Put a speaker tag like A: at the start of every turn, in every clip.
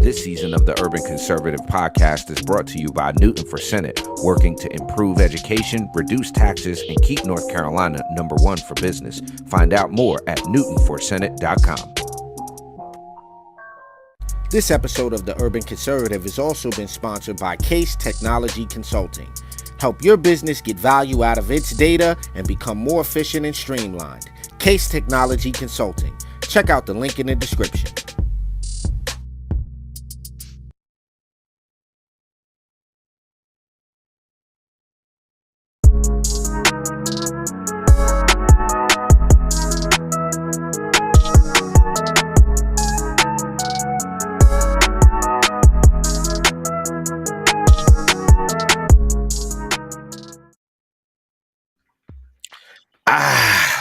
A: This season of the Urban Conservative Podcast is brought to you by Newton for Senate, working to improve education, reduce taxes, and keep North Carolina #1 for business. Find out more at newtonforsenate.com.
B: This episode of the Urban Conservative has also been sponsored by Case Technology Consulting. Help your business get value out of its data and become more efficient and streamlined. Case Technology Consulting. Check out the link in the description.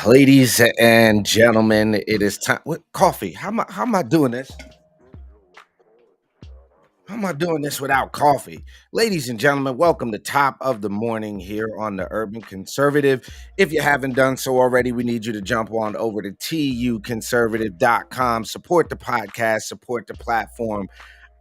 B: Ladies and gentlemen, it is time. What coffee? How am I doing this? How am I doing this without coffee? Ladies and gentlemen, welcome to Top of the Morning here on the Urban Conservative. If you haven't done so already, we need you to jump on over to tuconservative.com. Support the podcast, support the platform.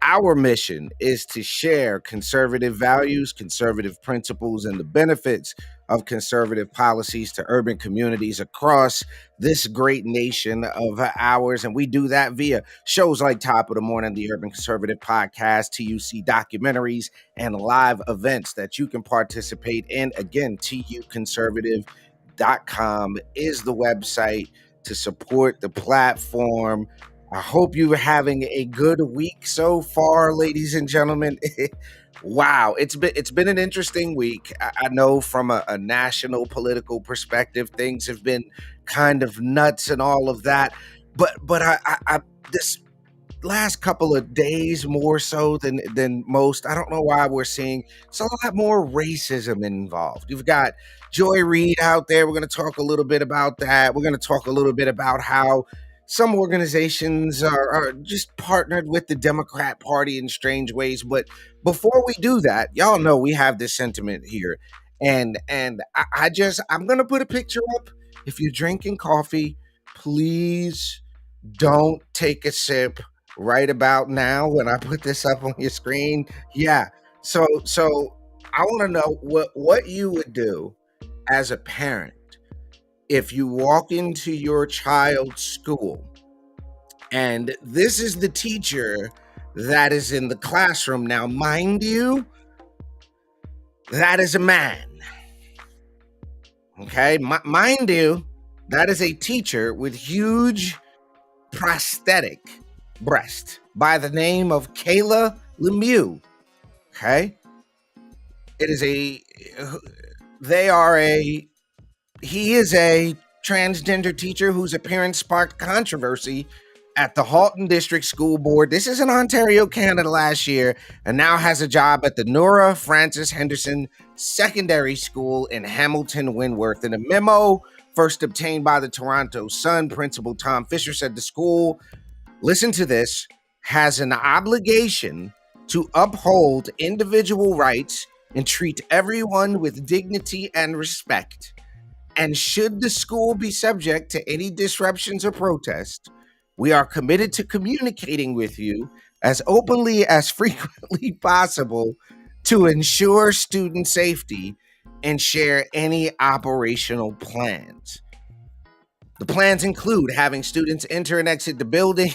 B: Our mission is to share conservative values, conservative principles, and the benefits of conservative policies to urban communities across this great nation of ours. And we do that via shows like Top of the Morning, the Urban Conservative Podcast, TUC documentaries, and live events that you can participate in. Again, tuconservative.com is the website to support the platform. I hope you're having a good week so far, ladies and gentlemen. Wow, it's been an interesting week. I know from a national political perspective, things have been kind of nuts and all of that. But I this last couple of days more so than most. I don't know why we're seeing it's a lot more racism involved. You've got Reid out there. We're going to talk a little bit about that. We're going to talk a little bit about how some organizations are just partnered with the Democrat Party in strange ways. But before we do that, y'all know we have this sentiment here. And I'm going to put a picture up. If you're drinking coffee, please don't take a sip right about now when I put this up on your screen. Yeah. So I want to know what you would do as a parent if you walk into your child's school and this is the teacher that is in the classroom. Now, mind you, that is a man. Okay, mind you, that is a teacher with huge prosthetic breast by the name of Kayla Lemieux. Okay, he is a transgender teacher whose appearance sparked controversy at the Halton District School Board. This is in Ontario, Canada last year, and now has a job at the Nora Francis Henderson Secondary School in Hamilton, Wentworth. In a memo first obtained by the Toronto Sun, Principal Tom Fisher said the school, listen to this, has an obligation to uphold individual rights and treat everyone with dignity and respect. And should the school be subject to any disruptions or protests, we are committed to communicating with you as openly as frequently possible to ensure student safety and share any operational plans. The plans include having students enter and exit the building.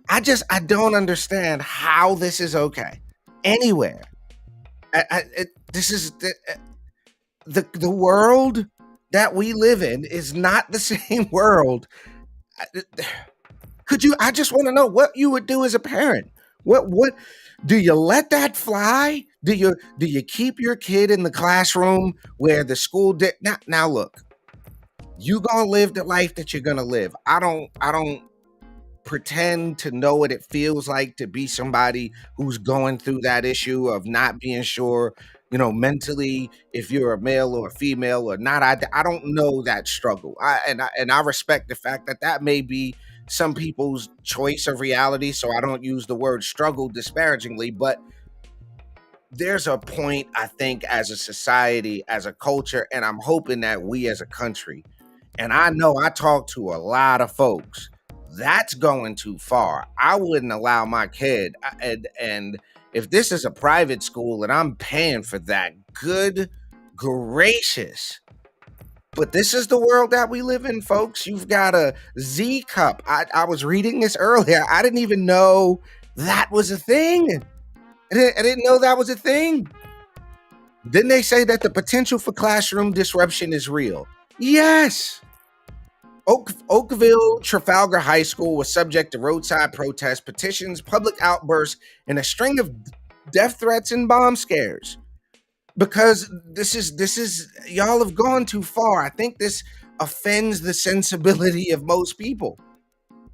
B: I don't understand how this is okay anywhere. This is the world that we live in is not the same world. I just want to know what you would do as a parent. What do you let that fly? Do you keep your kid in the classroom where the school did? Now look, you gonna live the life that you're gonna live. I don't pretend to know what it feels like to be somebody who's going through that issue of not being sure, mentally, if you're a male or a female or not. I don't know that struggle. I respect the fact that may be some people's choice of reality. So I don't use the word struggle disparagingly, but there's a point, I think, as a society, as a culture, and I'm hoping that we as a country, and I know I talk to a lot of folks That's going too far. I wouldn't allow my kid. And if this is a private school and I'm paying for that, good gracious. But this is the world that we live in, folks. You've got a Z cup. I was reading this earlier. I didn't even know that was a thing. I didn't know that was a thing. Didn't they say that the potential for classroom disruption is real? Yes. Oakville Trafalgar High School was subject to roadside protests, petitions, public outbursts, and a string of death threats and bomb scares. Because this is y'all have gone too far. I think this offends the sensibility of most people.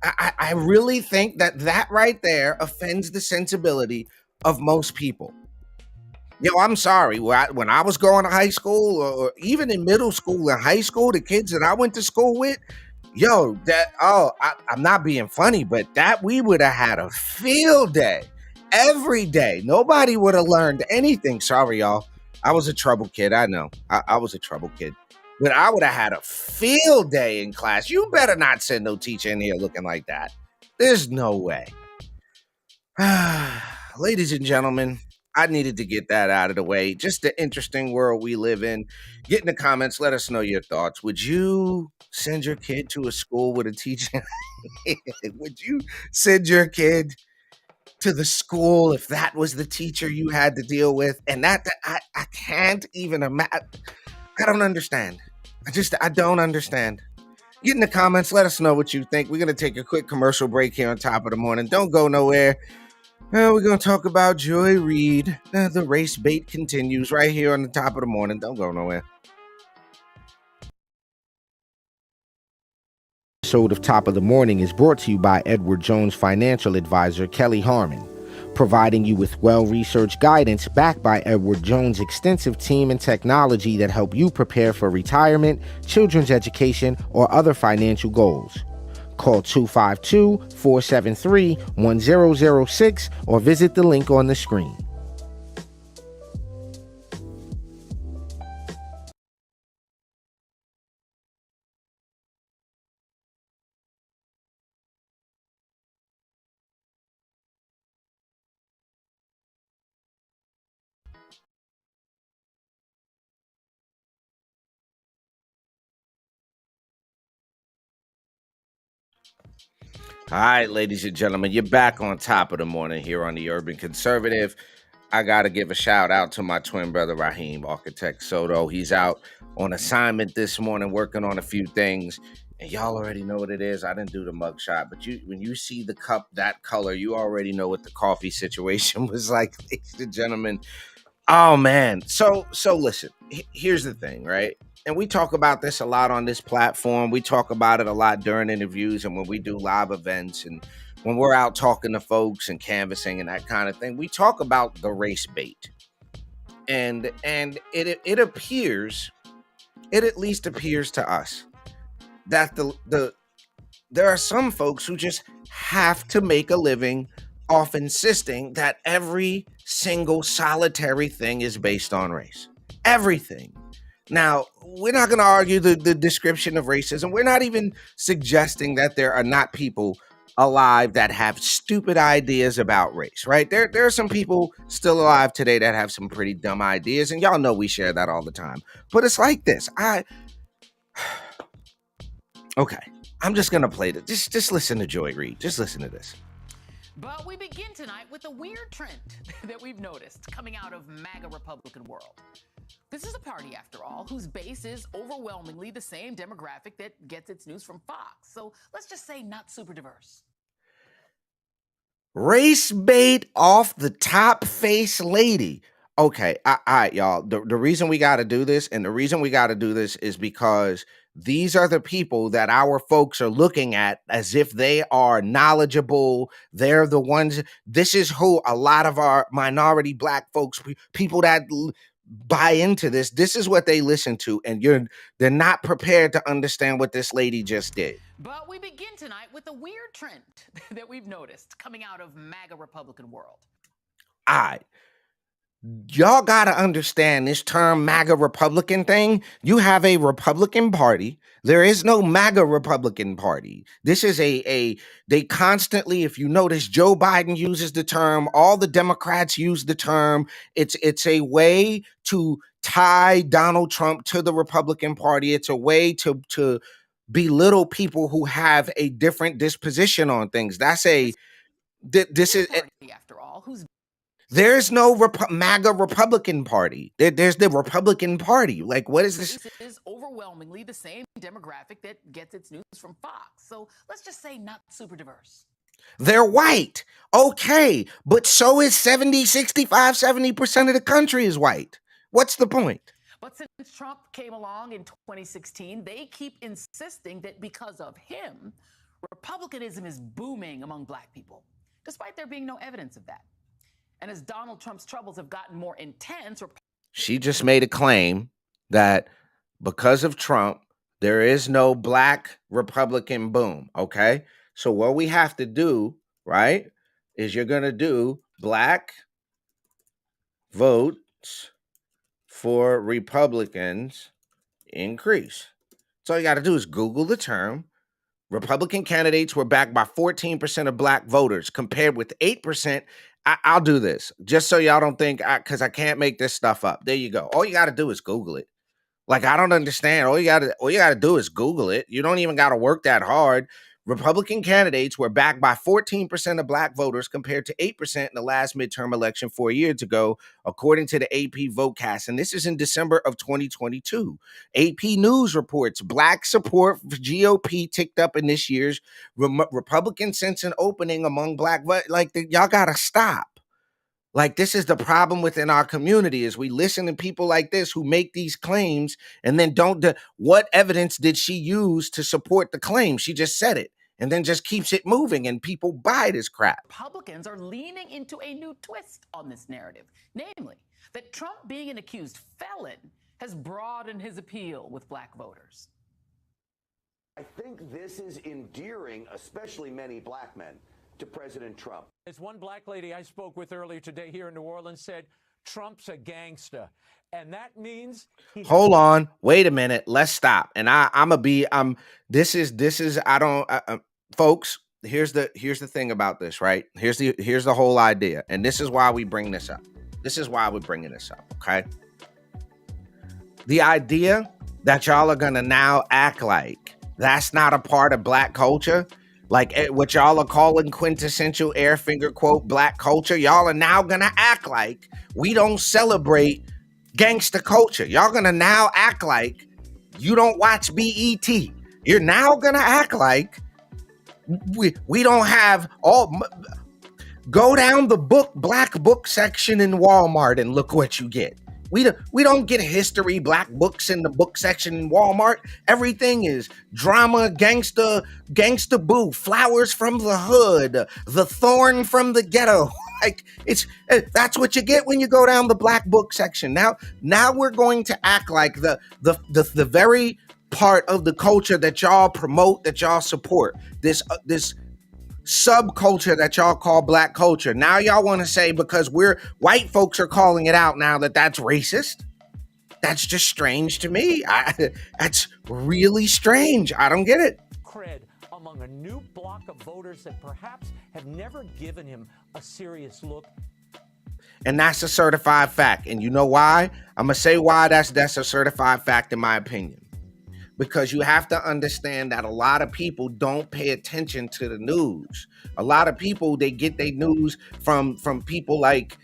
B: I really think that right there offends the sensibility of most people. Yo, I'm sorry. When I was going to high school, or even in middle school and high school, the kids that I went to school with, yo, I'm not being funny, but that we would have had a field day every day. Nobody would have learned anything. Sorry, y'all. I was a trouble kid. I know. I was a trouble kid. But I would have had a field day in class. You better not send no teacher in here looking like that. There's no way. Ladies and gentlemen, I needed to get that out of the way. Just the interesting world we live in. Get in the comments. Let us know your thoughts. Would you send your kid to a school with a teacher? Would you send your kid to the school if that was the teacher you had to deal with? And I can't even imagine. I don't understand. I don't understand. Get in the comments. Let us know what you think. We're going to take a quick commercial break here on Top of the Morning. Don't go nowhere. We're going to talk about Joy Reid. The race bait continues right here on the Top of the Morning. Don't go nowhere. Episode of Top of the Morning is brought to you by Edward Jones financial advisor Kelly Harmon, providing you with well-researched guidance backed by Edward Jones' extensive team and technology that help you prepare for retirement, children's education, or other financial goals. Call 252-473-1006 or visit the link on the screen. All right, ladies and gentlemen, you're back on Top of the Morning here on the Urban Conservative. I got to give a shout out to my twin brother, Raheem, Architect Soto. He's out on assignment this morning working on a few things. And y'all already know what it is. I didn't do the mug shot, but when you see the cup that color, you already know what the coffee situation was like, ladies and gentlemen. Oh man. So listen, here's the thing, right? And we talk about this a lot on this platform. We talk about it a lot during interviews and when we do live events and when we're out talking to folks and canvassing and that kind of thing. We talk about the race bait. And it appears, it at least appears to us that there are some folks who just have to make a living off insisting that every single solitary thing is based on race. Everything. Now, we're not going to argue the description of racism. We're not even suggesting that there are not people alive that have stupid ideas about race, right? There are some people still alive today that have some pretty dumb ideas, and y'all know we share that all the time. But it's like this. Okay. I'm just going to play this. Just listen to Joy Reid. Just listen to this.
C: But we begin tonight with a weird trend that we've noticed coming out of MAGA Republican world. This is a party, after all, whose base is overwhelmingly the same demographic that gets its news from Fox. So let's just say not super diverse.
B: Race bait off the top face lady. Okay, all right, y'all. The reason we got to do this, and the reason we got to do this is because these are the people that our folks are looking at as if they are knowledgeable. They're the ones. This is who a lot of our minority black folks, people that buy into this. This is what they listen to, and they're not prepared to understand what this lady just did.
C: But we begin tonight with a weird trend that we've noticed coming out of MAGA Republican world.
B: All right. y'all got to understand this term MAGA Republican thing. You have a Republican Party. There is no MAGA Republican Party. This is they constantly, if you notice, Joe Biden uses the term, all the Democrats use the term. It's a way to tie Donald Trump to the Republican Party. It's a way to belittle people who have a different disposition on things. This is,
C: after all,
B: there's no MAGA Republican Party. There's the Republican Party. Like, what is this?
C: This is overwhelmingly the same demographic that gets its news from Fox. So let's just say not super diverse.
B: They're white. Okay, but so is 70% of the country is white. What's the point?
C: But since Trump came along in 2016, they keep insisting that because of him, Republicanism is booming among black people, despite there being no evidence of that. And as Donald Trump's troubles have gotten more intense,
B: she just made a claim that because of Trump, there is no black Republican boom. Okay. So what we have to do, right, is you're going to do black votes for Republicans increase. So all you got to do is Google the term. Republican candidates were backed by 14% of black voters compared with 8%. I'll do this just so y'all don't think, because I can't make this stuff up. There you go. All you got to do is Google it. Like, I don't understand. All you got to do is Google it. You don't even got to work that hard. Republican candidates were backed by 14% of black voters compared to 8% in the last midterm election 4 years ago, according to the AP Votecast. And this is in December of 2022. AP News reports black support for GOP ticked up in this year's Republican sense an opening among black voters. Like, y'all got to stop. Like, this is the problem within our community is we listen to people like this who make these claims and then what evidence did she use to support the claim? She just said it and then just keeps it moving and people buy this crap.
C: Republicans are leaning into a new twist on this narrative, namely that Trump being an accused felon has broadened his appeal with black voters.
D: I think this is endearing, especially many black men, to President Trump.
E: As one black lady I spoke with earlier today here in New Orleans said, Trump's a gangster. And that means
B: hold on, wait a minute, let's stop. And folks, here's the thing about this, right? Here's the whole idea. And this is why we bring this up. This is why we're bringing this up, okay? The idea that y'all are gonna now act like that's not a part of black culture, like what y'all are calling quintessential air finger quote black culture, y'all are now gonna act like we don't celebrate gangster culture. Y'all gonna now act like you don't watch BET. You're now gonna act like we don't have go down the black book section in Walmart and look what you get. We don't get history black books in the book section in Walmart. Everything is drama, gangster boo, flowers from the hood, the thorn from the ghetto. Like that's what you get when you go down the black book section. Now we're going to act like the very part of the culture that y'all promote, that y'all support, this subculture that y'all call black culture. Now y'all want to say because white folks are calling it out now that's racist. That's just strange to me. That's really strange. I don't get it.
E: Cred among a new block of voters that perhaps have never given him a serious look.
B: And that's a certified fact. And you know why? I'm going to say why that's a certified fact in my opinion. Because you have to understand that a lot of people don't pay attention to the news. A lot of people, they get their news from people like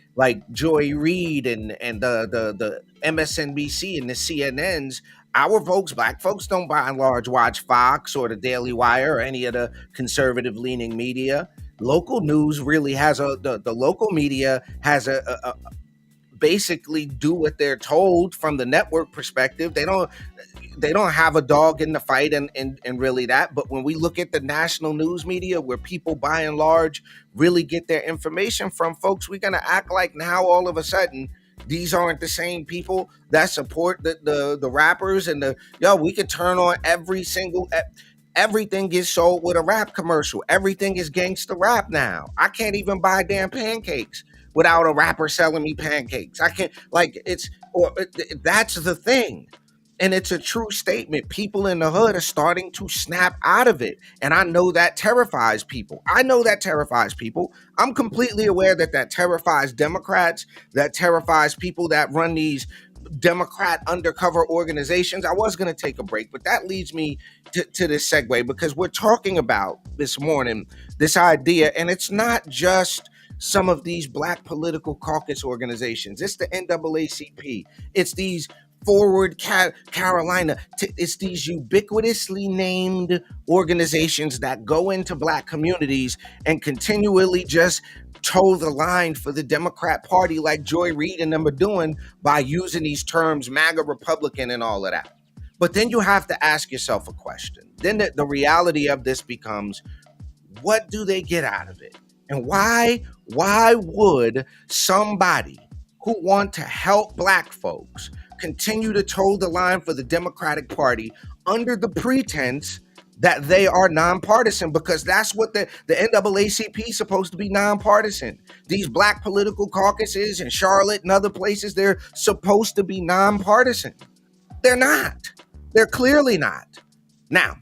B: Joy Reid and the MSNBC and the CNNs. Our folks, black folks, don't by and large watch Fox or the Daily Wire or any of the conservative leaning media. Local news really has the local media has a basically do what they're told from the network perspective. They don't have a dog in the fight and really that. But when we look at the national news media where people by and large really get their information from, folks, we're going to act like now all of a sudden these aren't the same people that support the rappers and we could turn on everything gets sold with a rap commercial. Everything is gangster rap now. I can't even buy damn pancakes without a rapper selling me pancakes. I can't, like, that's the thing. And it's a true statement. People in the hood are starting to snap out of it. And I know that terrifies people. I'm completely aware that terrifies Democrats, that terrifies people that run these Democrat undercover organizations. I was going to take a break, but that leads me to this segue, because we're talking about this morning this idea, and it's not just some of these Black political caucus organizations. It's the NAACP. It's these Forward Carolina. It's these ubiquitously named organizations that go into Black communities and continually just toe the line for the Democrat Party, like Joy Reid and them are doing by using these terms, MAGA Republican and all of that. But then you have to ask yourself a question. Then the reality of this becomes, what do they get out of it? And why would somebody who want to help Black folks continue to toe the line for the Democratic Party under the pretense that they are nonpartisan? Because that's what the NAACP is supposed to be, nonpartisan. These Black political caucuses in Charlotte and other places, they're supposed to be nonpartisan. They're not. They're clearly not. Now,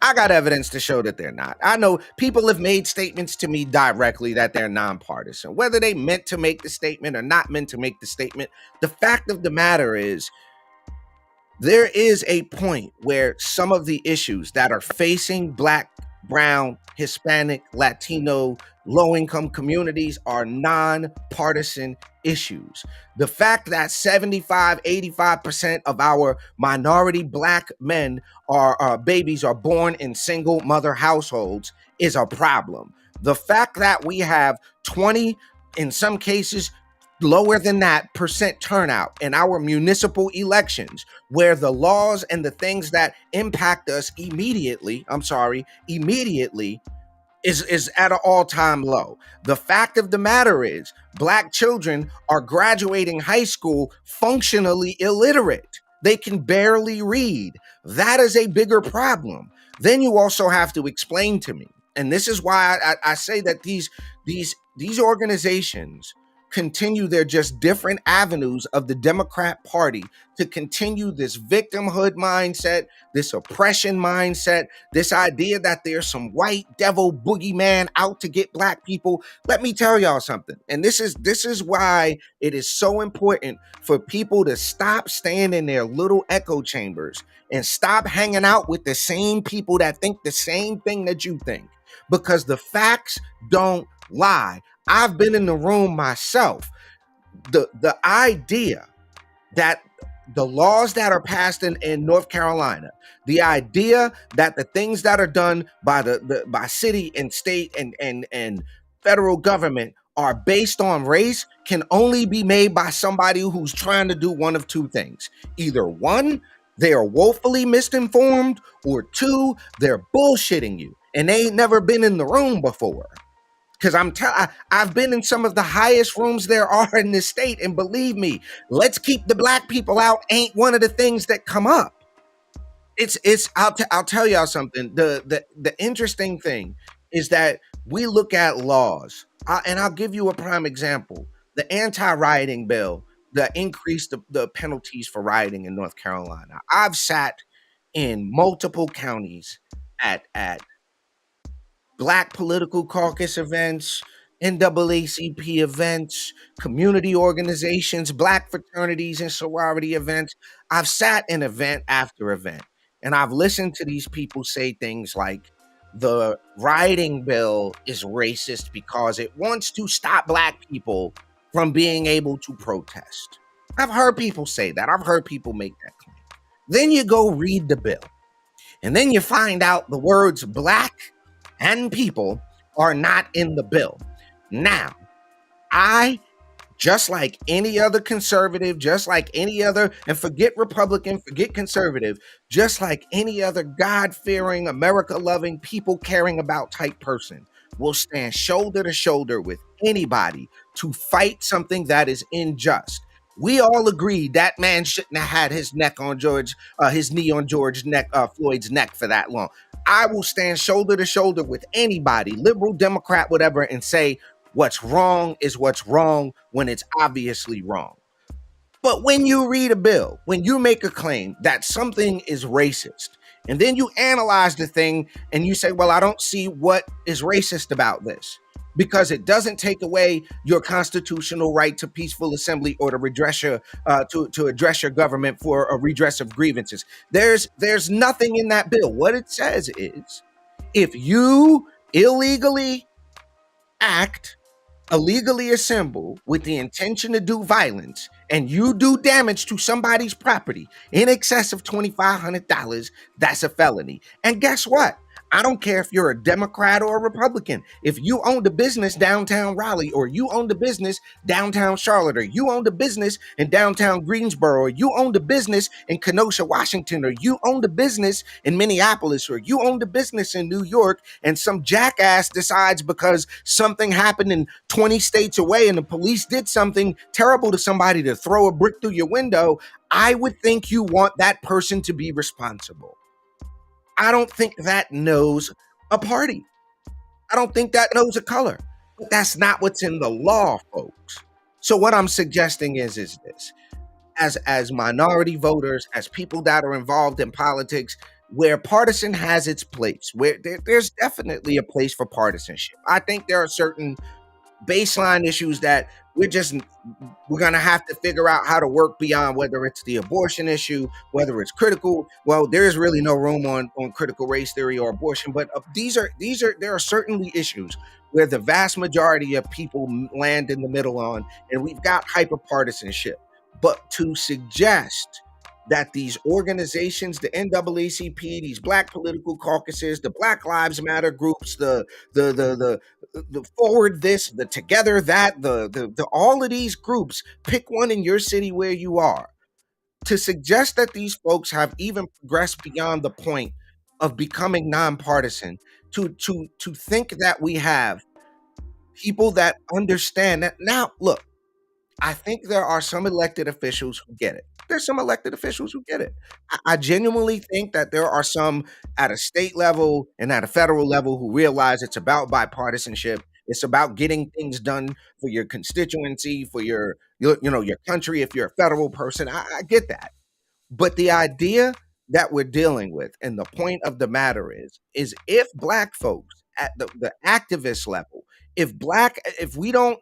B: I got evidence to show that they're not. I know people have made statements to me directly that they're nonpartisan. Whether they meant to make the statement or not meant to make the statement, the fact of the matter is, there is a point where some of the issues that are facing Black, Brown, Hispanic, Latino, low-income communities are nonpartisan issues. The fact that 75-85% of our minority Black men babies are born in single mother households is a problem. The fact that we have 20, in some cases, lower than that percent turnout in our municipal elections, where the laws and the things that impact us immediately is at an all-time low. The fact of the matter is, Black children are graduating high school functionally illiterate. They can barely read. That is a bigger problem. Then you also have to explain to me, and this is why I say that these organizations continue their just different avenues of the Democrat Party to continue this victimhood mindset, this oppression mindset, this idea that there's some white devil boogeyman out to get Black people. Let me tell y'all something. And this is why it is so important for people to stop staying in their little echo chambers and stop hanging out with the same people that think the same thing that you think, because the facts don't lie. I've been in the room myself. The idea that the laws that are passed in North Carolina, the idea that the things that are done by by city and state and federal government are based on race can only be made by somebody who's trying to do one of two things. Either one, they are woefully misinformed, or two, they're bullshitting you and they ain't never been in the room before. Because I've been in some of the highest rooms there are in this state, and believe me, let's keep the Black people out ain't one of the things that come up. I'll tell y'all something. The interesting thing is that we look at laws, and I'll give you a prime example. The anti-rioting bill that increased the penalties for rioting in North Carolina. I've sat in multiple counties at Black political caucus events, NAACP events, community organizations, Black fraternities and sorority events. I've sat in event after event, and I've listened to these people say things like, the rioting bill is racist because it wants to stop Black people from being able to protest. I've heard people say that. I've heard people make that claim. Then you go read the bill, and then you find out the words Black and people are not in the bill. Now, just like any other conservative, just like any other, and forget Republican, forget conservative, just like any other God-fearing, America-loving, people-caring about type person, will stand shoulder to shoulder with anybody to fight something that is unjust. We all agree that man shouldn't have had his knee on George Floyd's neck for that long. I will stand shoulder to shoulder with anybody, liberal, Democrat, whatever, and say, What's wrong is what's wrong when it's obviously wrong. But when you read a bill, when you make a claim that something is racist, and then you analyze the thing and you say, well, I don't see what is racist about this because it doesn't take away your constitutional right to peaceful assembly or to redress your to address your government for a redress of grievances. There's nothing in that bill. What it says is if you illegally act, illegally assemble with the intention to do violence, and you do damage to somebody's property in excess of $2,500, that's a felony. And guess what? I don't care if you're a Democrat or a Republican. If you owned a business downtown Raleigh, or you owned a business downtown Charlotte, or you owned a business in downtown Greensboro, or you owned a business in Kenosha, Washington, or you owned a business in Minneapolis, or you owned a business in New York, and some jackass decides because something happened in 20 states away and the police did something terrible to somebody to throw a brick through your window, I would think you want that person to be responsible. I don't think that knows a party. I don't think that knows a color. But that's not what's in the law, folks. So what I'm suggesting is this. As minority voters, as people that are involved in politics, where partisan has its place, where there's definitely a place for partisanship. I think there are certain baseline issues that we're going to have to figure out how to work beyond, whether it's the abortion issue, whether it's critical. Well, there is really no room on critical race theory or abortion, but there are certainly issues where the vast majority of people land in the middle on, and we've got hyperpartisanship. But to suggest that these organizations, the NAACP, these Black political caucuses, the Black Lives Matter groups, the Forward This, the Together That, the all of these groups, pick one in your city where you are, to suggest that these folks have even progressed beyond the point of becoming nonpartisan, to think that we have people that understand that. Now, look, I think there are some elected officials who get it. There's some elected officials who get it. I genuinely think that there are some at a state level and at a federal level who realize it's about bipartisanship. It's about getting things done for your constituency, for your country. If you're a federal person, I get that. But the idea that we're dealing with, and the point of the matter is if Black folks at the activist level, if we don't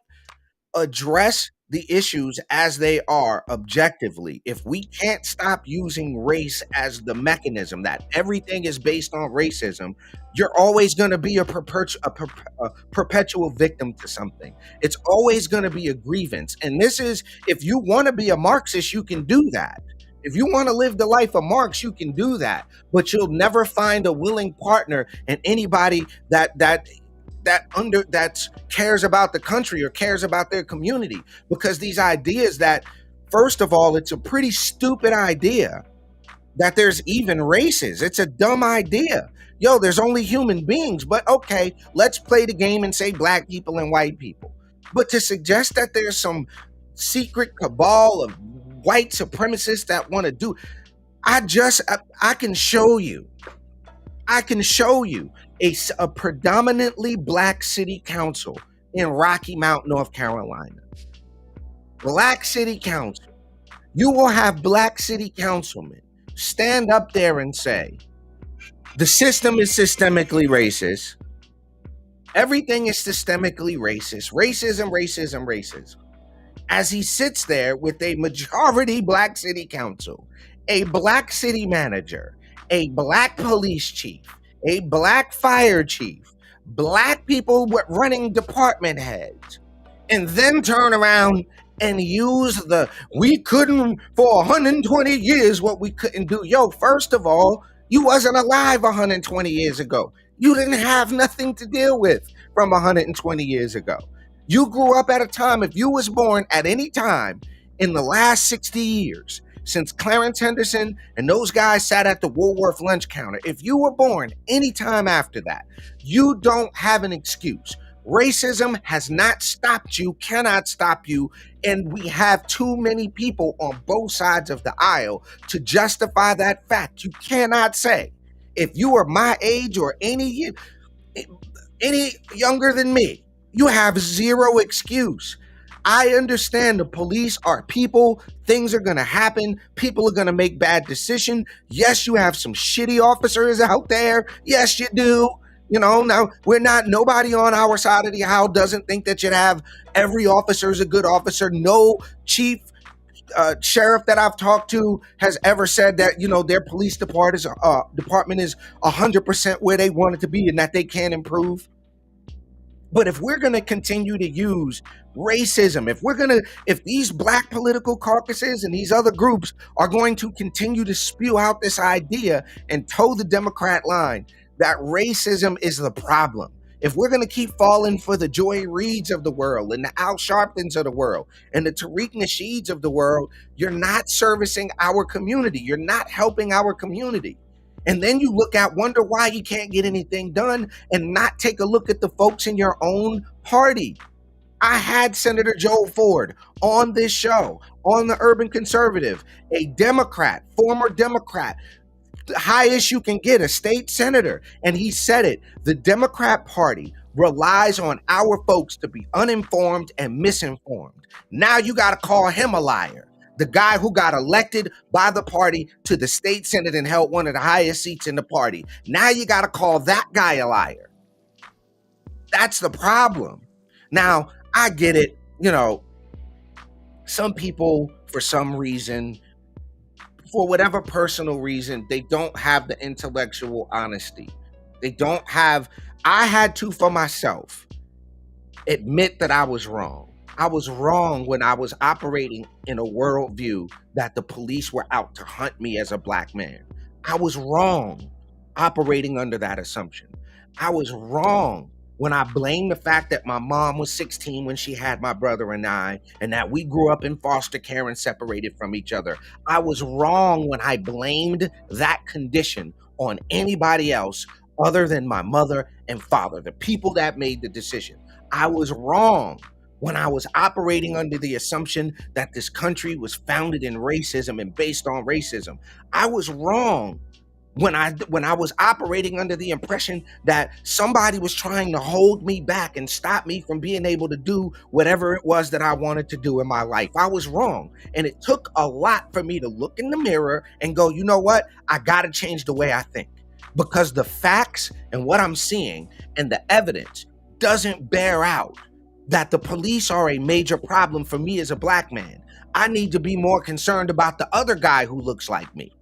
B: address the issues as they are objectively, if we can't stop using race as the mechanism, that everything is based on racism, you're always going to be a perpetual victim to something. It's always going to be a grievance. And this is, if you want to be a Marxist, you can do that. If you want to live the life of Marx, you can do that. But you'll never find a willing partner in anybody that cares about the country or cares about their community, because these ideas that, first of all, it's a pretty stupid idea that there's even races. It's a dumb idea. There's only human beings, but okay, let's play the game and say Black people and white people. But to suggest that there's some secret cabal of white supremacists that want to do, I can show you a predominantly Black city council in Rocky Mount, North Carolina. Black city council. You will have Black city councilmen stand up there and say, the system is systemically racist. Everything is systemically racist. Racism, racism, racism. As he sits there with a majority Black city council, a Black city manager, a Black police chief, a Black fire chief, Black people running department heads, and then turn around and use we couldn't for 120 years what we couldn't do. First of all, you wasn't alive 120 years ago. You didn't have nothing to deal with from 120 years ago. You grew up at a time, if you was born at any time in the last 60 years, since Clarence Henderson and those guys sat at the Woolworth lunch counter, if you were born any time after that, you don't have an excuse. Racism has not stopped you, cannot stop you, and we have too many people on both sides of the aisle to justify that fact. You cannot say, if you are my age or any younger than me, You have zero excuse. I understand the police are people. Things are going to happen. People are going to make bad decisions. Yes, you have some shitty officers out there. Yes, you do. Now nobody on our side of the aisle doesn't think that you have every officer is a good officer. No chief sheriff that I've talked to has ever said that their police department is 100% where they want it to be and that they can improve. But if we're going to continue to use racism, if these black political caucuses and these other groups are going to continue to spew out this idea and toe the Democrat line that racism is the problem, if we're going to keep falling for the Joy Reids of the world and the Al Sharptons of the world and the Tariq Nasheeds of the world, you're not servicing our community. You're not helping our community. And then you wonder why you can't get anything done and not take a look at the folks in your own party. I had Senator Joe Ford on this show, on the Urban Conservative, a Democrat, former Democrat, the highest you can get, a state senator. And he said it, the Democrat Party relies on our folks to be uninformed and misinformed. Now you got to call him a liar. The guy who got elected by the party to the state senate and held one of the highest seats in the party. Now you got to call that guy a liar. That's the problem. Now, I get it. Some people, for some reason, for whatever personal reason, they don't have the intellectual honesty. I had to, for myself, admit that I was wrong. I was wrong when I was operating in a worldview that the police were out to hunt me as a black man. I was wrong operating under that assumption. I was wrong when I blamed the fact that my mom was 16 when she had my brother and I, and that we grew up in foster care and separated from each other. I was wrong when I blamed that condition on anybody else other than my mother and father, the people that made the decision. I was wrong when I was operating under the assumption that this country was founded in racism and based on racism. I was wrong when I was operating under the impression that somebody was trying to hold me back and stop me from being able to do whatever it was that I wanted to do in my life. I was wrong. And it took a lot for me to look in the mirror and go, you know what? I got to change the way I think, because the facts and what I'm seeing and the evidence doesn't bear out that the police are a major problem for me as a black man. I need to be more concerned about the other guy who looks like me.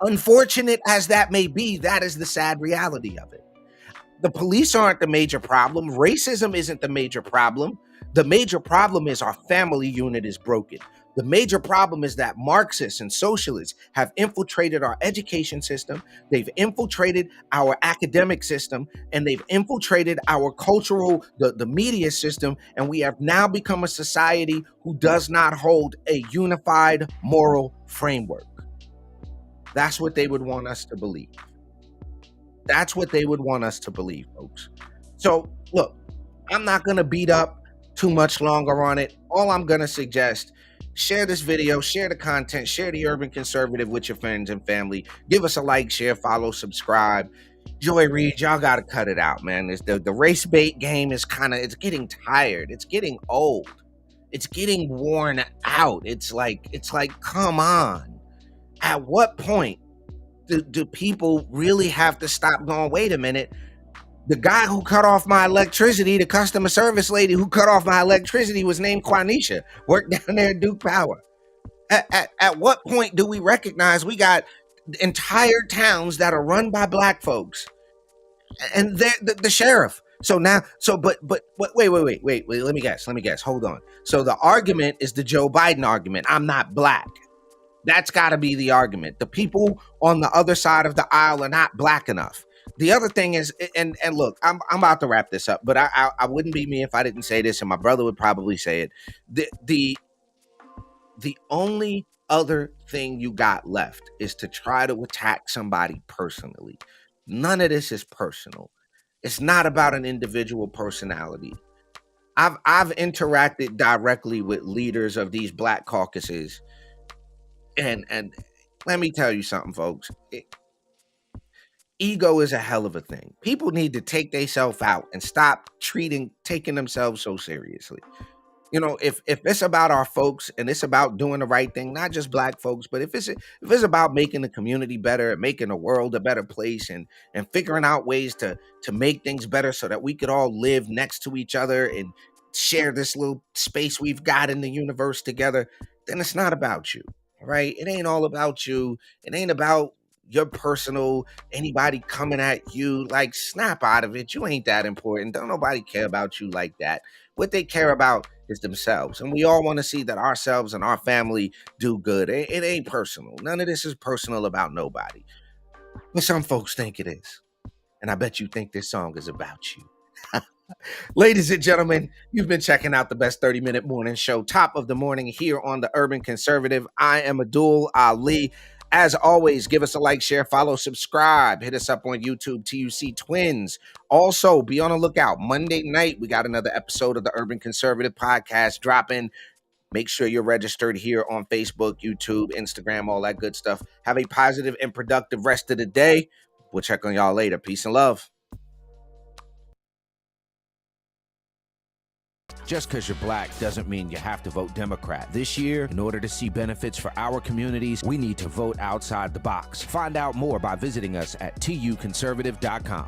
B: Unfortunate as that may be, that is the sad reality of it. The police aren't the major problem. Racism isn't the major problem. The major problem is our family unit is broken. The major problem is that Marxists and socialists have infiltrated our education system, they've infiltrated our academic system, and they've infiltrated our cultural, the media system, and we have now become a society who does not hold a unified moral framework. That's what they would want us to believe. That's what they would want us to believe, folks. So, look, I'm not going to beat up too much longer on it. All I'm going to suggest, share this video, share the content, share the Urban Conservative with your friends and family. Give us a like, share, follow, subscribe. Joy Reid, y'all got to cut it out, man. The race bait game is it's getting tired. It's getting old. It's getting worn out. It's like, come on. At what point do people really have to stop going, wait a minute, the guy who cut off my electricity, the customer service lady who cut off my electricity was named Quanisha, worked down there at Duke Power. At what point do we recognize we got entire towns that are run by black folks and the sheriff? But wait, let me guess. Hold on. So the argument is the Joe Biden argument. I'm not black. That's got to be the argument. The people on the other side of the aisle are not black enough. The other thing is, and look, I'm about to wrap this up, but I wouldn't be me if I didn't say this, and my brother would probably say it. The only other thing you got left is to try to attack somebody personally. None of this is personal. It's not about an individual personality. I've interacted directly with leaders of these black caucuses. And let me tell you something, folks. ego is a hell of a thing. People need to take themselves out and stop taking themselves so seriously. You know, if it's about our folks and it's about doing the right thing, not just black folks, but if it's about making the community better, making the world a better place, and figuring out ways to make things better so that we could all live next to each other and share this little space we've got in the universe together, then it's not about you, right? It ain't all about you. It ain't about your personal anybody coming at you. Like, snap out of it. You ain't that important. Don't nobody care about you like that. What they care about is themselves. And we all want to see that ourselves and our family do good. It ain't personal. None of this is personal about nobody. But some folks think it is. And I bet you think this song is about you. Ladies and gentlemen, you've been checking out the best 30-minute morning show, top of the morning here on the Urban Conservative. I am Abdul Ali. As always, give us a like, share, follow, subscribe. Hit us up on YouTube, TUC Twins. Also, be on the lookout. Monday night, we got another episode of the Urban Conservative podcast dropping. Make sure you're registered here on Facebook, YouTube, Instagram, all that good stuff. Have a positive and productive rest of the day. We'll check on y'all later. Peace and love.
A: Just because you're black doesn't mean you have to vote Democrat. This year, in order to see benefits for our communities, we need to vote outside the box. Find out more by visiting us at tuconservative.com.